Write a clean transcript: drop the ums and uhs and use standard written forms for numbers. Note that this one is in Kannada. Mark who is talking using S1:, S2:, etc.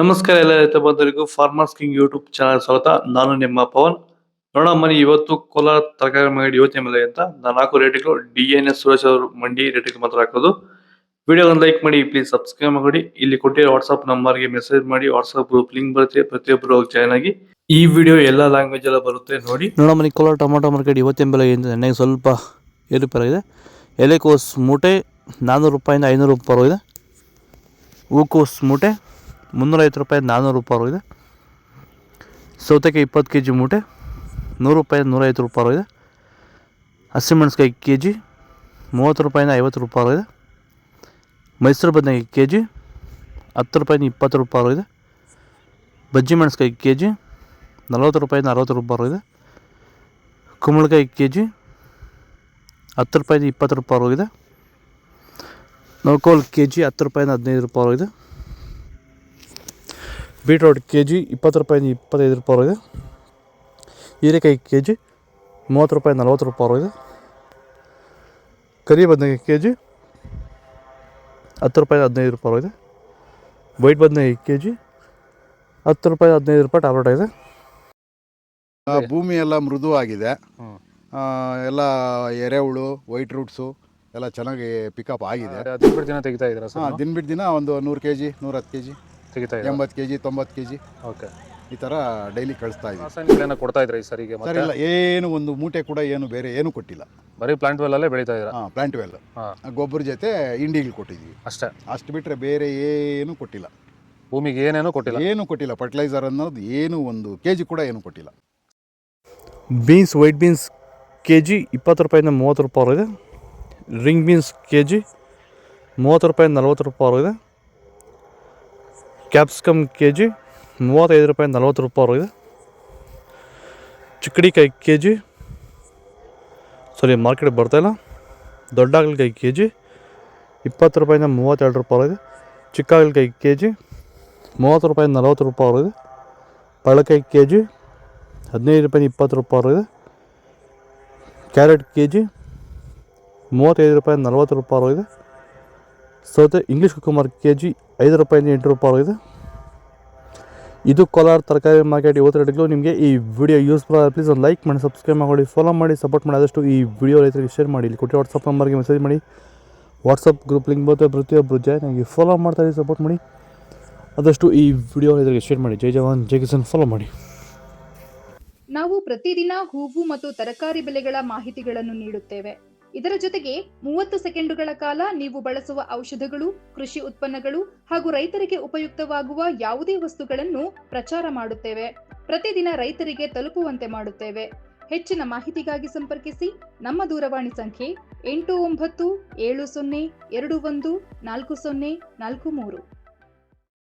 S1: ನಮಸ್ಕಾರ ಎಲ್ಲ ರೈತ ಬಂಧುಗಳಿಗೂ ಫಾರ್ಮರ್ಸ್ ಕಿಂಗ್ ಯೂಟ್ಯೂಬ್ ಚಾನಲ್ ಸ್ವಾಗತ. ನಾನು ನಿಮ್ಮ ಪವನ್. ನೋಡೋಣ ಮನಿ ಇವತ್ತು ಕೋಲಾರ ತರಕಾರಿ ಮಂಡಿ ಯೋಚನೆ ಮೇಲೆ ಅಂತ ನಾನು ಹಾಕೋ ರೇಟ್ಗಳು DNS ಸುರೇಶ್ ಅವರು ಮಂಡಿ ರೇಟ್ಗೆ ಮಾತ್ರ ಹಾಕೋದು. ವಿಡಿಯೋ ಒಂದು ಲೈಕ್ ಮಾಡಿ, ಪ್ಲೀಸ್ ಸಬ್ಸ್ಕ್ರೈಬ್ ಮಾಡಿ. ಇಲ್ಲಿ ಕೊಟ್ಟಿರೋ ವಾಟ್ಸ್ಆಪ್ ನಂಬರ್ಗೆ ಮೆಸೇಜ್ ಮಾಡಿ, ವಾಟ್ಸ್ಆಪ್ ಗ್ರೂಪ್ ಲಿಂಕ್ ಬರುತ್ತೆ, ಪ್ರತಿಯೊಬ್ಬರು ಜಾಯ್ನ್ ಆಗಿ. ಈ ವಿಡಿಯೋ ಎಲ್ಲ ಲ್ಯಾಂಗ್ವೇಜ್ ಎಲ್ಲ ಬರುತ್ತೆ ನೋಡಿ. ನೋಡೋ ಮನಿ ಕೋಲಾರ ಟೊಮಾಟೊ ಮಾರ್ಕೆಟ್ ಇವತ್ತಿನ ಬೆಲೆ ಎಣ್ಣೆಗೆ ಸ್ವಲ್ಪ ಏರುಪೇರಾಗಿದೆ. ಎಲೆಕೋಸ್ ಮೂಟೆ 400 ರೂಪಾಯಿಂದ 500 ರೂಪಾಯಿ ಇದೆ. ಹೂಕೋಸ್ ಮೂಟೆ 350 ರೂಪಾಯಿ 400 ರೂಪಾಯಿ ಇದೆ. ಸೌತೆಕಾಯಿ 20 kg ಮೂಟೆ 100 ರೂಪಾಯಿ 150 ರೂಪಾಯಿ ಇದೆ. ಹಸಿಮೆಣಸಿಕಾಯಿ kg 30 ರೂಪಾಯಿಂದ 50 ರೂಪಾಯಿ ಇದೆ. ಮೈಸೂರು ಬದನೆಕಾಯಿ kg 10 ರೂಪಾಯಿಂದ 20 ರೂಪಾಯಿ ಇದೆ. ಬಜ್ಜಿ ಮೆಣಸಿಕಾಯಿ kg 40 ರೂಪಾಯಿಂದ 60 ರೂಪಾಯಿ ಇದೆ. ಕುಂಬಳಕಾಯಿ kg 10 ರೂಪಾಯಿಂದ 20 ರೂಪಾಯಿ ಇದೆ. ನೌಕೋಲ್ kg 10 ರೂಪಾಯಿಂದ 15 ರೂಪಾಯಿ ಇದೆ. ಬೀಟ್ರೋಟ್ kg 20 ರೂಪಾಯಿಂದ 25 ರೂಪಾಯಿ ಇದೆ. ಹೀರೆಕಾಯಿ kg 30 ರೂಪಾಯಿ 40 ರೂಪಾಯಿ ಇದೆ. ಕರಿ ಬದನೆಕಾಯಿ kg 10 ರೂಪಾಯಿ 15 ರೂಪಾಯಿ ಇದೆ. ವೈಟ್ ಬದನೆಕಾಯಿ kg 10 ರೂಪಾಯಿ 15 ರೂಪಾಯಿ ಟಾಬ್ಲೆಟ್ ಇದೆ.
S2: ಭೂಮಿ ಎಲ್ಲ ಮೃದುವಾಗಿದೆ. ಎಲ್ಲ ಎರೆಹುಳು, ವೈಟ್ ರೂಟ್ಸು ಎಲ್ಲ ಚೆನ್ನಾಗಿ ಪಿಕಪ್ ಆಗಿದೆ.
S3: ದಿನ ಬಿಟ್ಟು ದಿನ ತೆಗಿತಾ ಇದ್ದೀರಾ ಸರ್?
S2: ದಿನ ಬಿಟ್ಟು ದಿನ ಒಂದು 100 kg 110 kg
S3: ತೆಗಿತಾ
S2: 80 kg 90 kg
S3: ಓಕೆ.
S2: ಈ ಥರ ಡೈಲಿ ಕಳಿಸ್ತಾ ಇದ್ದೀವಿ.
S3: ರಾಸಾಯನಿಕಗಳನ್ನ ಕೊಡ್ತಾ ಇದ್ರಾ ಈ ಸರಿಗೆ?
S2: ಸರ್ ಇಲ್ಲ, ಏನು ಒಂದು ಮೂಟೆ ಕೂಡ ಏನು ಬೇರೆ ಏನು ಕೊಟ್ಟಿಲ್ಲ.
S3: ಬರೀ ಪ್ಲಾಂಟ್ ವೆಲ್ಲಲ್ಲೇ ಬೆಳೀತಾ ಇದ್ದೀರಾ?
S2: ಪ್ಲಾಂಟ್ ವೆಲ್ ಗೊಬ್ಬರ ಜೊತೆ ಇಂಡಿಗಳು ಕೊಟ್ಟಿದ್ದೀವಿ
S3: ಅಷ್ಟೇ.
S2: ಅಷ್ಟು ಬಿಟ್ಟರೆ ಬೇರೆ ಏನು ಕೊಟ್ಟಿಲ್ಲ.
S3: ಭೂಮಿಗೆ ಏನೇನು ಕೊಟ್ಟಿಲ್ಲ?
S2: ಏನು ಕೊಟ್ಟಿಲ್ಲ. ಫರ್ಟಿಲೈಸರ್ ಅನ್ನೋದು ಏನು ಒಂದು kg ಕೂಡ ಏನು ಕೊಟ್ಟಿಲ್ಲ.
S1: ಬೀನ್ಸ್ ವೈಟ್ ಬೀನ್ಸ್ kg 20 ರೂಪಾಯಿಂದ 30 ರೂಪಾಯಿ ಇದೆ. ರಿಂಗ್ ಬೀನ್ಸ್ kg 30 ರೂಪಾಯಿಂದ 40 ರೂಪಾಯಿ ಇದೆ. ಕ್ಯಾಪ್ಸಿಕಮ್ kg 35 ರೂಪಾಯಿಂದ 40 ರೂಪಾಯಿ ಇದೆ. ಚಿಕ್ಕಡಿಕಾಯಿ kg ಮಾರ್ಕೆಟ್ ಬರ್ತಾಯಿಲ್ಲ. ದೊಡ್ಡ ಹಾಗಲಕಾಯಿ kg 20 ರೂಪಾಯಿಂದ 32 ರೂಪಾಯಿ ಇದೆ. ಚಿಕ್ಕ ಹಾಗಲಕಾಯಿ kg 30 ರೂಪಾಯಿಂದ 40 ರೂಪಾಯಿ ಇದೆ. ಪಳಕಾಯಿ kg 15 ರೂಪಾಯಿಂದ 20 ರೂಪಾಯಿ ಇದೆ. ಕ್ಯಾರೆಟ್ kg 35 ರೂಪಾಯಿಂದ 40 ರೂಪಾಯಿ ಇದೆ. ಸೌತೆ ಇಂಗ್ಲೀಷ್ ಕುಕುಂಬರ್ kg 5 ರೂಪಾಯಿಂದ 8 ರೂಪಾಯಿ ಇದೆ. ಇದು ಕೋಲಾರ ತರಕಾರಿ ಮಾರ್ಕೆಟ್ ಇವತ್ತು ರೇಟ್ಗಳು. ನಿಮಗೆ ಈ ವಿಡಿಯೋ ಯೂಸ್ಫುಲ್ ಆದರೆ ಪ್ಲೀಸ್ ಒಂದು ಲೈಕ್ ಮಾಡಿ, ಸಬ್ಸ್ಕ್ರೈಬ್ ಮಾಡಿ, ಫಾಲೋ ಮಾಡಿ, ಸಪೋರ್ಟ್ ಮಾಡಿ. ಆದಷ್ಟು ಈ ವಿಡಿಯೋ ರೈತರಿಗೆ ಶೇರ್ ಮಾಡಿ. ಇಲ್ಲಿ ಕೊಟ್ಟು ವಾಟ್ಸಪ್ ನಂಬರ್ಗೆ ಮೆಸೇಜ್ ಮಾಡಿ, ವಾಟ್ಸಪ್ ಗ್ರೂಪ್ ಲಿಂಕ್ ಬರುತ್ತೆ, ಪ್ರತಿಯೊಬ್ಬರು ಜಾಯ್ನ್ ಆಗಿ ಫಾಲೋ ಮಾಡ್ತಾರೆ, ಸಪೋರ್ಟ್ ಮಾಡಿ. ಆದಷ್ಟು ಈ ವಿಡಿಯೋ ರೈತರಿಗೆ ಶೇರ್ ಮಾಡಿ. ಜೈ ಜವಾನ್ ಜೈ ಕಿಸಾನ್ ಫಾಲೋ ಮಾಡಿ.
S4: ನಾವು ಪ್ರತಿದಿನ ಹೂವು ಮತ್ತು ತರಕಾರಿ ಬೆಲೆಗಳ ಮಾಹಿತಿಗಳನ್ನು ನೀಡುತ್ತೇವೆ. ಇದರ ಜೊತೆಗೆ 30 ಸೆಕೆಂಡುಗಳ ಕಾಲ ನೀವು ಬಳಸುವ ಔಷಧಗಳು, ಕೃಷಿ ಉತ್ಪನ್ನಗಳು ಹಾಗೂ ರೈತರಿಗೆ ಉಪಯುಕ್ತವಾಗುವ ಯಾವುದೇ ವಸ್ತುಗಳನ್ನು ಪ್ರಚಾರ ಮಾಡುತ್ತೇವೆ. ಪ್ರತಿದಿನ ರೈತರಿಗೆ ತಲುಪುವಂತೆ ಮಾಡುತ್ತೇವೆ. ಹೆಚ್ಚಿನ ಮಾಹಿತಿಗಾಗಿ ಸಂಪರ್ಕಿಸಿ. ನಮ್ಮ ದೂರವಾಣಿ ಸಂಖ್ಯೆ 8970214043.